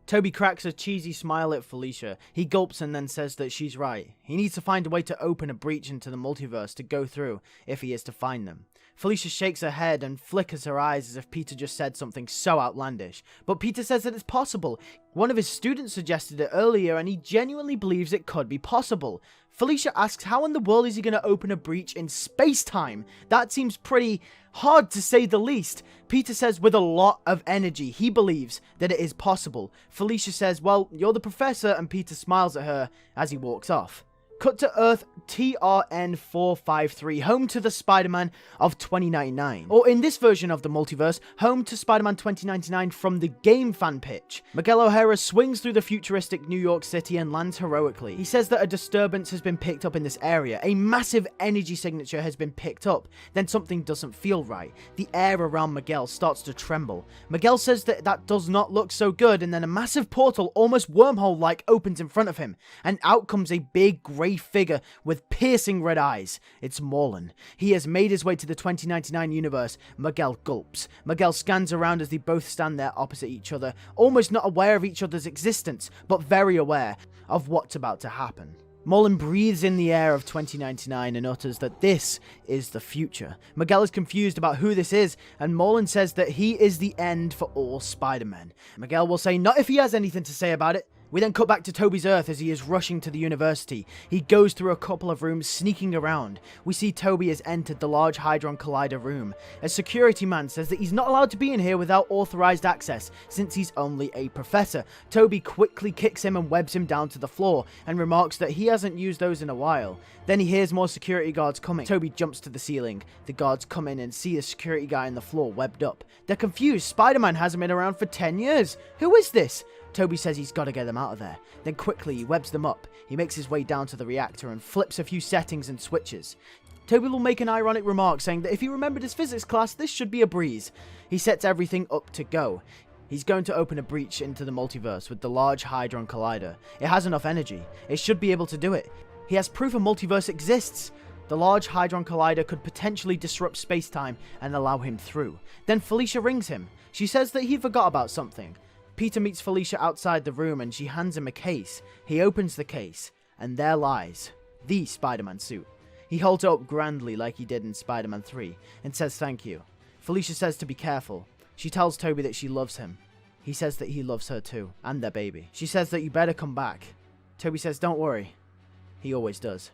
Toby cracks a cheesy smile at Felicia. He gulps and then says that she's right. He needs to find a way to open a breach into the multiverse to go through if he is to find them. Felicia shakes her head and flickers her eyes as if Peter just said something so outlandish. But Peter says that it's possible. One of his students suggested it earlier and he genuinely believes it could be possible. Felicia asks how in the world is he going to open a breach in space-time? That seems pretty hard to say the least. Peter says with a lot of energy he believes that it is possible. Felicia says, well, you're the professor, and Peter smiles at her as he walks off. Cut to Earth TRN453, home to the Spider-Man of 2099. Or in this version of the multiverse, home to Spider-Man 2099 from the game fan pitch. Miguel O'Hara swings through the futuristic New York City and lands heroically. He says that a disturbance has been picked up in this area. A massive energy signature has been picked up. Then something doesn't feel right. The air around Miguel starts to tremble. Miguel says that that does not look so good, and then a massive portal, almost wormhole-like, opens in front of him. And out comes a big grey figure with piercing red eyes. It's Moreland. He has made his way to the 2099 universe. Miguel gulps. Miguel scans around as they both stand there opposite each other, almost not aware of each other's existence, but very aware of what's about to happen. Moreland breathes in the air of 2099 and utters that this is the future. Miguel is confused about who this is, and Moreland says that he is the end for all Spider-Men. Miguel will say not if he has anything to say about it. We then cut back to Toby's Earth as he is rushing to the university. He goes through a couple of rooms, sneaking around. We see Toby has entered the Large Hadron Collider room. A security man says that he's not allowed to be in here without authorized access, since he's only a professor. Toby quickly kicks him and webs him down to the floor, and remarks that he hasn't used those in a while. Then he hears more security guards coming. Toby jumps to the ceiling. The guards come in and see the security guy on the floor webbed up. They're confused. Spider-Man hasn't been around for 10 years. Who is this? Toby says he's got to get them out of there. Then quickly he webs them up. He makes his way down to the reactor and flips a few settings and switches. Toby will make an ironic remark saying that if he remembered his physics class, this should be a breeze. He sets everything up to go. He's going to open a breach into the multiverse with the Large Hadron Collider. It has enough energy. It should be able to do it. He has proof a multiverse exists. The Large Hadron Collider could potentially disrupt space-time and allow him through. Then Felicia rings him. She says that he forgot about something. Peter meets Felicia outside the room and she hands him a case. He opens the case, and there lies the Spider-Man suit. He holds it up grandly like he did in Spider-Man 3 and says thank you. Felicia says to be careful. She tells Toby that she loves him. He says that he loves her too, and their baby. She says that you better come back. Toby says don't worry. He always does.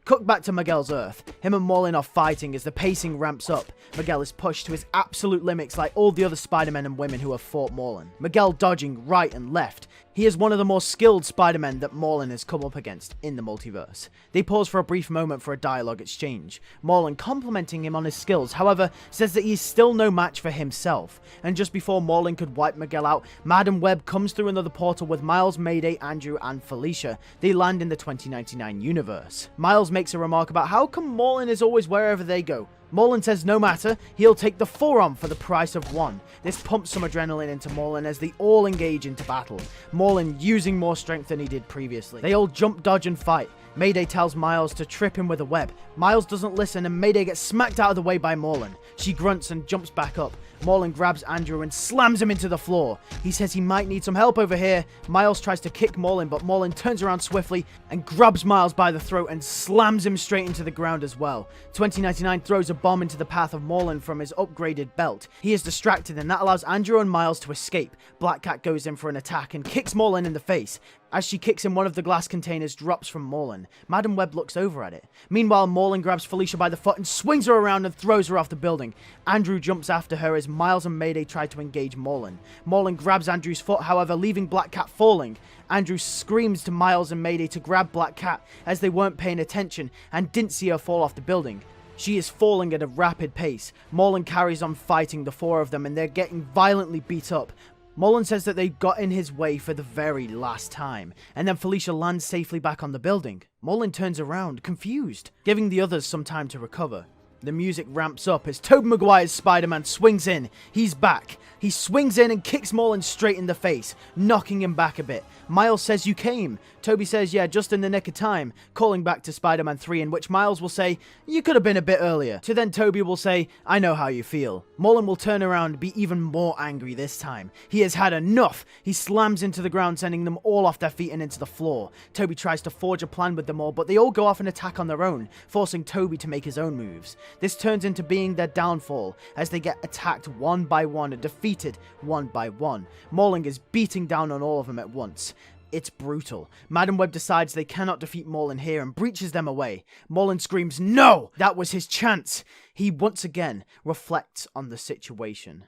Cut back to Miguel's Earth. Him and Moreland are fighting as the pacing ramps up. Miguel is pushed to his absolute limits like all the other Spider-Men and women who have fought Moreland. Miguel dodging right and left. He is one of the more skilled Spider-Men that Moreland has come up against in the multiverse. They pause for a brief moment for a dialogue exchange, Moreland complimenting him on his skills, however, says that he is still no match for himself. And just before Moreland could wipe Miguel out, Madam Webb comes through another portal with Miles, Mayday, Andrew, and Felicia. They land in the 2099 universe. Miles makes a remark about how come Moreland is always wherever they go. Moreland says no matter, he'll take the forearm for the price of one. This pumps some adrenaline into Moreland as they all engage into battle. Moreland using more strength than he did previously. They all jump, dodge, and fight. Mayday tells Miles to trip him with a web. Miles doesn't listen and Mayday gets smacked out of the way by Moreland. She grunts and jumps back up. Moreland grabs Andrew and slams him into the floor. He says he might need some help over here. Miles tries to kick Moreland, but Moreland turns around swiftly and grabs Miles by the throat and slams him straight into the ground as well. 2099 throws a bomb into the path of Moreland from his upgraded belt. He is distracted and that allows Andrew and Miles to escape. Black Cat goes in for an attack and kicks Moreland in the face. As she kicks him, one of the glass containers drops from Moreland. Madam Webb looks over at it. Meanwhile, Moreland grabs Felicia by the foot and swings her around and throws her off the building. Andrew jumps after her as Miles and Mayday try to engage Moreland. Moreland grabs Andrew's foot, however, leaving Black Cat falling. Andrew screams to Miles and Mayday to grab Black Cat as they weren't paying attention and didn't see her fall off the building. She is falling at a rapid pace. Moreland carries on fighting the four of them and they're getting violently beat up. Moreland says that they got in his way for the very last time, and then Felicia lands safely back on the building. Moreland turns around, confused, giving the others some time to recover. The music ramps up as Toby Maguire's Spider-Man swings in. He's back. He swings in and kicks Moreland straight in the face, knocking him back a bit. Miles says you came. Toby says yeah, just in the nick of time, calling back to Spider-Man 3, in which Miles will say, you could have been a bit earlier. To then Toby will say, I know how you feel. Moreland will turn around and be even more angry this time. He has had enough. He slams into the ground, sending them all off their feet and into the floor. Toby tries to forge a plan with them all, but they all go off and attack on their own, forcing Toby to make his own moves. This turns into being their downfall, as they get attacked one by one and defeated one by one. Moreland is beating down on all of them at once. It's brutal. Madam Webb decides they cannot defeat Moreland here and breaches them away. Moreland screams, no! That was his chance! He once again reflects on the situation.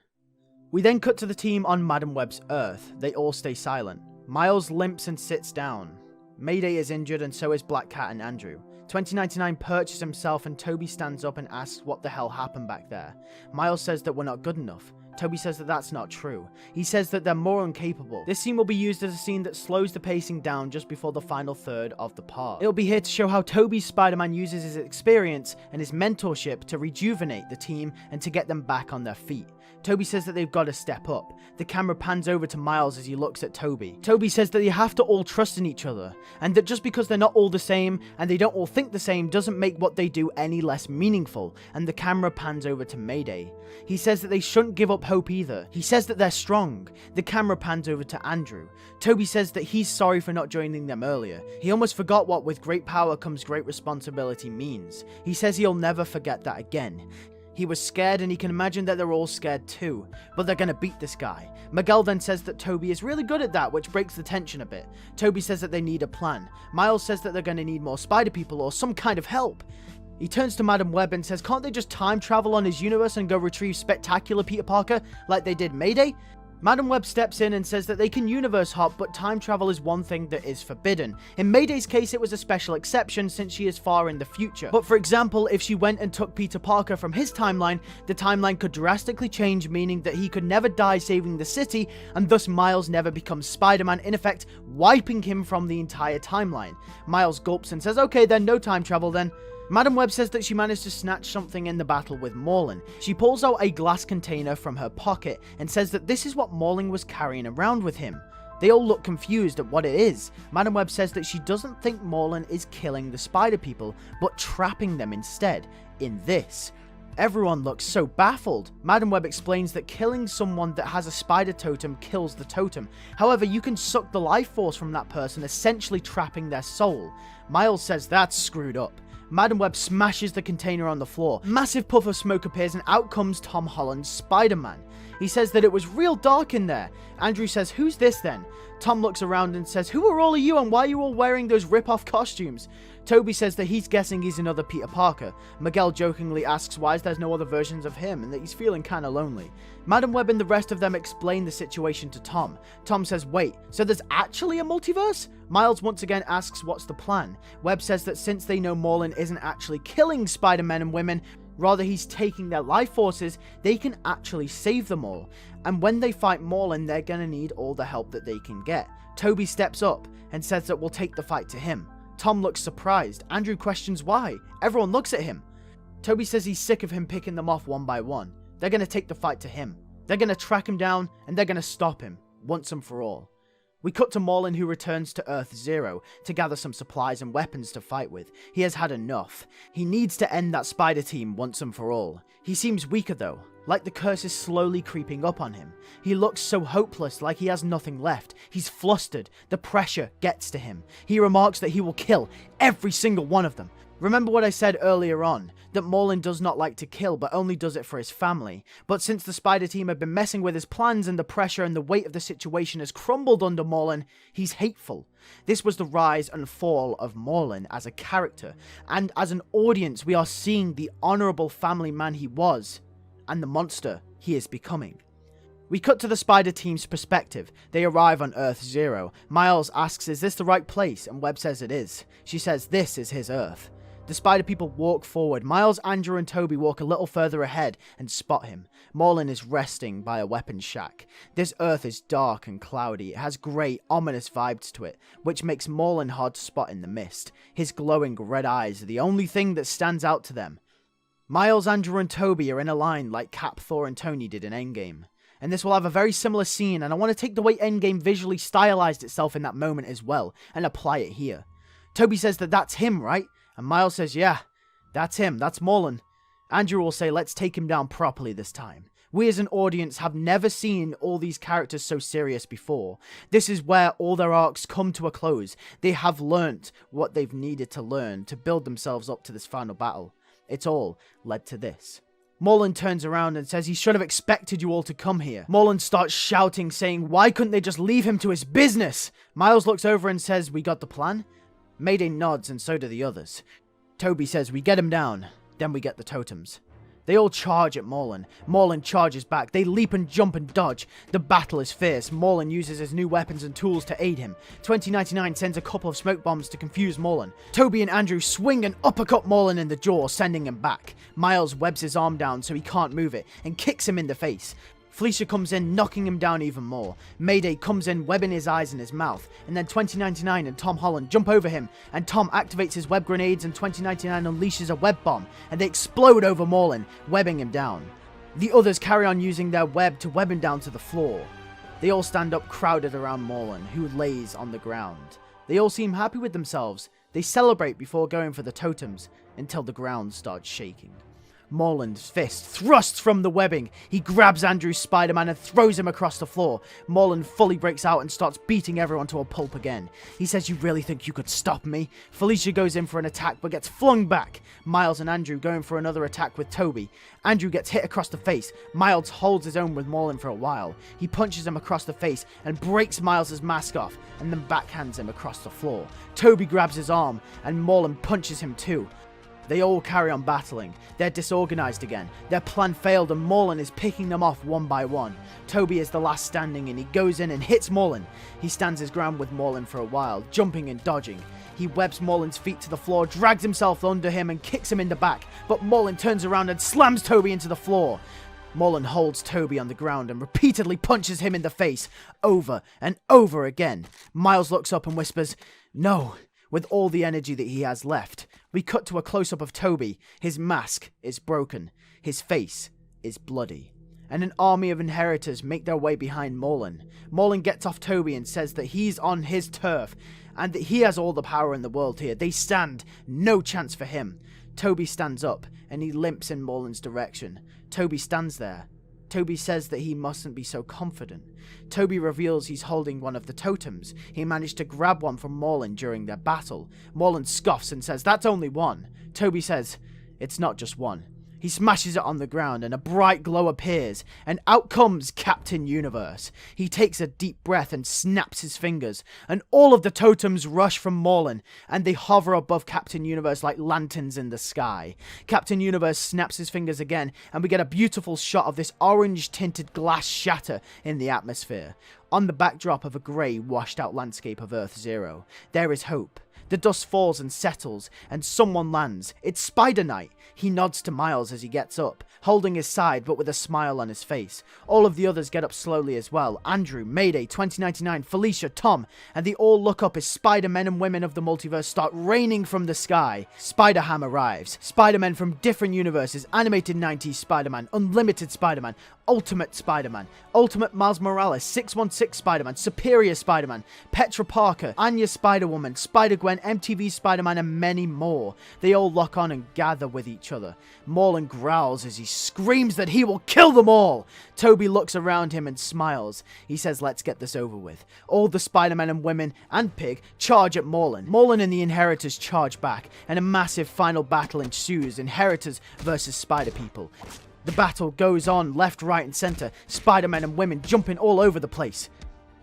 We then cut to the team on Madam Webb's Earth. They all stay silent. Miles limps and sits down. Mayday is injured and so is Black Cat and Andrew. 2099 perches himself and Toby stands up and asks what the hell happened back there. Miles says that we're not good enough. Toby says that that's not true. He says that they're more incapable. This scene will be used as a scene that slows the pacing down just before the final third of the part. It'll be here to show how Toby's Spider-Man uses his experience and his mentorship to rejuvenate the team and to get them back on their feet. Toby says that they've got to step up. The camera pans over to Miles as he looks at Toby. Toby says that they have to all trust in each other, and that just because they're not all the same and they don't all think the same doesn't make what they do any less meaningful, and the camera pans over to Mayday. He says that they shouldn't give up hope either. He says that they're strong. The camera pans over to Andrew. Toby says that he's sorry for not joining them earlier. He almost forgot what with great power comes great responsibility means. He says he'll never forget that again. He was scared and he can imagine that they're all scared too, but they're gonna beat this guy. Miguel then says that Toby is really good at that, which breaks the tension a bit. Toby says that they need a plan. Miles says that they're gonna need more spider people or some kind of help. He turns to Madam Webb and says can't they just time travel on his universe and go retrieve spectacular Peter Parker like they did Mayday? Madam Webb steps in and says that they can universe hop, but time travel is one thing that is forbidden. In Mayday's case, it was a special exception since she is far in the future. But for example, if she went and took Peter Parker from his timeline, the timeline could drastically change, meaning that he could never die saving the city, and thus Miles never becomes Spider-Man, in effect, wiping him from the entire timeline. Miles gulps and says, okay then, no time travel then. Madam Webb says that she managed to snatch something in the battle with Moreland. She pulls out a glass container from her pocket and says that this is what Moreland was carrying around with him. They all look confused at what it is. Madam Webb says that she doesn't think Moreland is killing the spider people, but trapping them instead, in this. Everyone looks so baffled. Madam Webb explains that killing someone that has a spider totem kills the totem. However, you can suck the life force from that person, essentially trapping their soul. Miles says that's screwed up. Madam Webb smashes the container on the floor. Massive puff of smoke appears and out comes Tom Holland's Spider-Man. He says that it was real dark in there. Andrew says, who's this then? Tom looks around and says, "Who are all of you and why are you all wearing those rip-off costumes?" Toby says that he's guessing he's another Peter Parker. Miguel jokingly asks why there's no other versions of him and that he's feeling kinda lonely. Madam Webb and the rest of them explain the situation to Tom. Tom says, "Wait, so there's actually a multiverse?" Miles once again asks what's the plan. Webb says that since they know Moreland isn't actually killing Spider-Men and women, rather he's taking their life forces, they can actually save them all. And when they fight Moreland, they're gonna need all the help that they can get. Toby steps up and says that we'll take the fight to him. Tom looks surprised. Andrew questions why. Everyone looks at him. Toby says he's sick of him picking them off one by one. They're gonna take the fight to him. They're gonna track him down and they're gonna stop him, once and for all. We cut to Moreland, who returns to Earth Zero to gather some supplies and weapons to fight with. He has had enough. He needs to end that spider team once and for all. He seems weaker though, like the curse is slowly creeping up on him. He looks so hopeless, like he has nothing left. He's flustered. The pressure gets to him. He remarks that he will kill every single one of them. Remember what I said earlier on, that Moreland does not like to kill, but only does it for his family. But since the Spider Team have been messing with his plans and the pressure and the weight of the situation has crumbled under Moreland, he's hateful. This was the rise and fall of Moreland as a character, and as an audience we are seeing the honourable family man he was, and the monster he is becoming. We cut to the Spider Team's perspective. They arrive on Earth Zero. Miles asks, "Is this the right place?" and Webb says it is. She says this is his Earth. The Spider People walk forward. Miles, Andrew and Toby walk a little further ahead and spot him. Moreland is resting by a weapons shack. This Earth is dark and cloudy. It has grey, ominous vibes to it, which makes Moreland hard to spot in the mist. His glowing red eyes are the only thing that stands out to them. Miles, Andrew and Toby are in a line like Cap, Thor and Tony did in Endgame. And this will have a very similar scene, and I want to take the way Endgame visually stylized itself in that moment as well, and apply it here. Toby says that that's him, right? And Miles says, "Yeah, that's him, that's Moreland." Andrew will say, "Let's take him down properly this time." We as an audience have never seen all these characters so serious before. This is where all their arcs come to a close. They have learnt what they've needed to learn to build themselves up to this final battle. It's all led to this. Moreland turns around and says he should have expected you all to come here. Moreland starts shouting, saying why couldn't they just leave him to his business? Miles looks over and says, "We got the plan?" Mayday nods and so do the others. Toby says we get him down, then we get the totems. They all charge at Moreland. Moreland charges back. They leap and jump and dodge. The battle is fierce. Moreland uses his new weapons and tools to aid him. 2099 sends a couple of smoke bombs to confuse Moreland. Toby and Andrew swing and uppercut Moreland in the jaw, sending him back. Miles webs his arm down so he can't move it and kicks him in the face. Felicia comes in, knocking him down even more. Mayday comes in, webbing his eyes and his mouth. And then 2099 and Tom Holland jump over him, and Tom activates his web grenades and 2099 unleashes a web bomb, and they explode over Moreland, webbing him down. The others carry on using their web to web him down to the floor. They all stand up crowded around Moreland, who lays on the ground. They all seem happy with themselves. They celebrate before going for the totems, until the ground starts shaking. Moreland's fist thrusts from the webbing. He grabs Andrew's Spider-Man and throws him across the floor. Moreland fully breaks out and starts beating everyone to a pulp again. He says, "You really think you could stop me?" Felicia goes in for an attack but gets flung back. Miles and Andrew go in for another attack with Toby. Andrew gets hit across the face. Miles holds his own with Moreland for a while. He punches him across the face and breaks Miles' mask off and then backhands him across the floor. Toby grabs his arm and Moreland punches him too. They all carry on battling. They're disorganized again. Their plan failed and Moreland is picking them off one by one. Toby is the last standing and he goes in and hits Moreland. He stands his ground with Moreland for a while, jumping and dodging. He webs Moreland's feet to the floor, drags himself under him and kicks him in the back, but Moreland turns around and slams Toby into the floor. Moreland holds Toby on the ground and repeatedly punches him in the face, over and over again. Miles looks up and whispers, "No," with all the energy that he has left. We cut to a close-up of Toby. His mask is broken. His face is bloody. And an army of inheritors make their way behind Moreland. Moreland gets off Toby and says that he's on his turf and that he has all the power in the world here. They stand no chance for him. Toby stands up and he limps in Moreland's direction. Toby stands there. Toby says that he mustn't be so confident. Toby reveals he's holding one of the totems. He managed to grab one from Moreland during their battle. Moreland scoffs and says, "That's only one." Toby says, "It's not just one. He smashes it on the ground and a bright glow appears, and out comes Captain Universe. He takes a deep breath and snaps his fingers, and all of the totems rush from Moreland, and they hover above Captain Universe like lanterns in the sky. Captain Universe snaps his fingers again, and we get a beautiful shot of this orange-tinted glass shatter in the atmosphere. On the backdrop of a grey, washed-out landscape of Earth Zero, there is hope. The dust falls and settles, and someone lands. It's Spider Knight. He nods to Miles as he gets up, holding his side but with a smile on his face. All of the others get up slowly as well. Andrew, Mayday, 2099, Felicia, Tom, and they all look up as Spider-Men and women of the multiverse start raining from the sky. Spider-Ham arrives. Spider-Men from different universes, animated 90s Spider-Man, Unlimited Spider-Man, Ultimate Spider-Man, Ultimate Miles Morales, 616 Spider-Man, Superior Spider-Man, Petra Parker, Anya Spider-Woman, Spider-Gwen, MTV Spider-Man, and many more. They all lock on and gather with each other. Moreland growls as he screams that he will kill them all. Toby looks around him and smiles. He says, let's get this over with. All the Spider-Men and women and Pig charge at Moreland. Moreland and the Inheritors charge back, and a massive final battle ensues, Inheritors versus Spider-People. The battle goes on left, right, and center, Spider-Men and women jumping all over the place.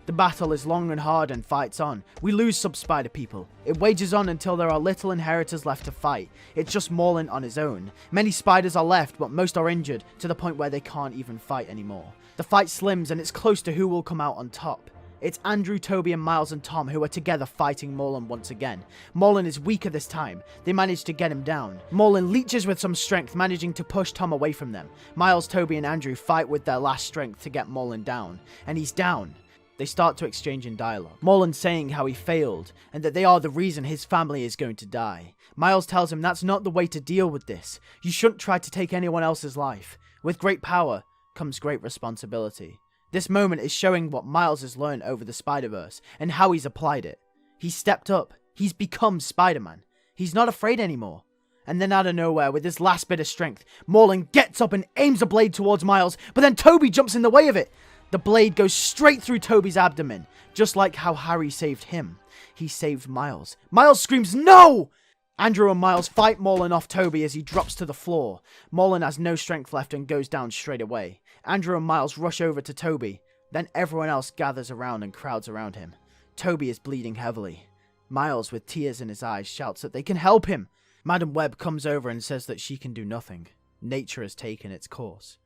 The battle is long and hard and fights on. We lose some Spider-People. It wages on until there are little Inheritors left to fight. It's just Moreland on his own. Many Spiders are left, but most are injured, to the point where they can't even fight anymore. The fight slims and it's close to who will come out on top. It's Andrew, Toby, and Miles and Tom who are together fighting Moreland once again. Moreland is weaker this time. They manage to get him down. Moreland leeches with some strength, managing to push Tom away from them. Miles, Toby, and Andrew fight with their last strength to get Moreland down. And he's down. They start to exchange in dialogue. Moreland saying how he failed, and that they are the reason his family is going to die. Miles tells him that's not the way to deal with this. You shouldn't try to take anyone else's life. With great power comes great responsibility. This moment is showing what Miles has learned over the Spider-Verse, and how he's applied it. He's stepped up. He's become Spider-Man. He's not afraid anymore. And then out of nowhere, with his last bit of strength, Moreland gets up and aims a blade towards Miles, but then Toby jumps in the way of it. The blade goes straight through Toby's abdomen, just like how Harry saved him. He saved Miles. Miles screams, "No!" Andrew and Miles fight Moreland off Toby as he drops to the floor. Moreland has no strength left and goes down straight away. Andrew and Miles rush over to Toby. Then everyone else gathers around and crowds around him. Toby is bleeding heavily. Miles, with tears in his eyes, shouts that they can help him. Madam Webb comes over and says that she can do nothing. Nature has taken its course.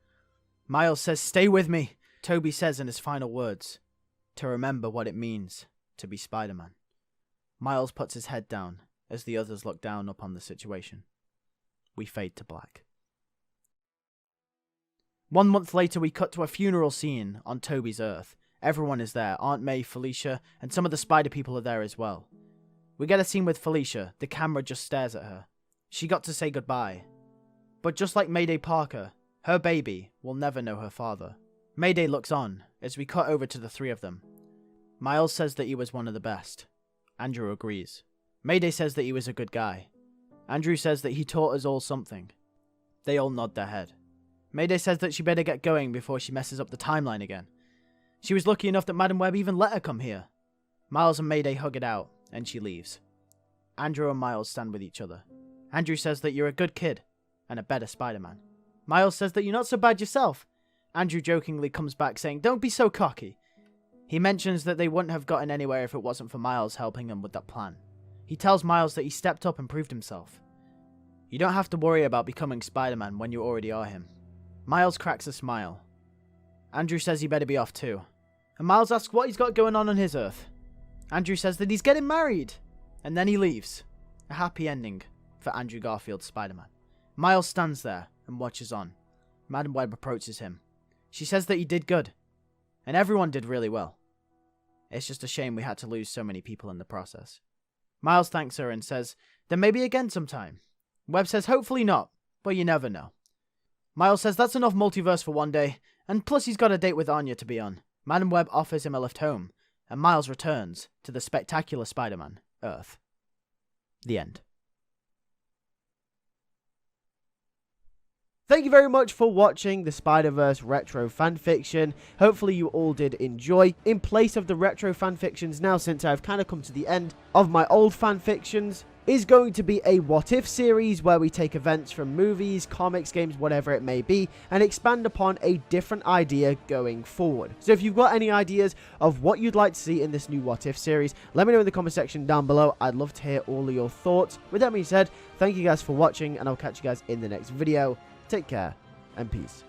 Miles says, "Stay with me." Toby says in his final words, "To remember what it means to be Spider-Man." Miles puts his head down as the others look down upon the situation. We fade to black. 1 month later, we cut to a funeral scene on Toby's Earth. Everyone is there. Aunt May, Felicia, and some of the Spider People are there as well. We get a scene with Felicia. The camera just stares at her. She got to say goodbye. But just like Mayday Parker, her baby will never know her father. Mayday looks on as we cut over to the three of them. Miles says that he was one of the best. Andrew agrees. Mayday says that he was a good guy. Andrew says that he taught us all something. They all nod their head. Mayday says that she better get going before she messes up the timeline again. She was lucky enough that Madam Webb even let her come here. Miles and Mayday hug it out, and she leaves. Andrew and Miles stand with each other. Andrew says that you're a good kid, and a better Spider-Man. Miles says that you're not so bad yourself. Andrew jokingly comes back saying, "Don't be so cocky." He mentions that they wouldn't have gotten anywhere if it wasn't for Miles helping them with that plan. He tells Miles that he stepped up and proved himself. You don't have to worry about becoming Spider-Man when you already are him. Miles cracks a smile. Andrew says he better be off too. And Miles asks what he's got going on his Earth. Andrew says that he's getting married. And then he leaves. A happy ending for Andrew Garfield's Spider-Man. Miles stands there and watches on. Madam Webb approaches him. She says that he did good. And everyone did really well. It's just a shame we had to lose so many people in the process. Miles thanks her and says, then maybe again sometime. Webb says hopefully not, but you never know. Miles says that's enough multiverse for one day, and plus he's got a date with Anya to be on. Madam Webb offers him a lift home, and Miles returns to the spectacular Spider-Man, Earth. The end. Thank you very much for watching the Spider-Verse retro fanfiction. Hopefully you all did enjoy. In place of the retro fanfictions now, since I've kind of come to the end of my old fanfictions, is going to be a what if series where we take events from movies, comics, games, whatever it may be, and expand upon a different idea going forward. So if you've got any ideas of what you'd like to see in this new what if series, let me know in the comment section down below. I'd love to hear all of your thoughts. With that being said, thank you guys for watching, and I'll catch you guys in the next video. Take care and peace.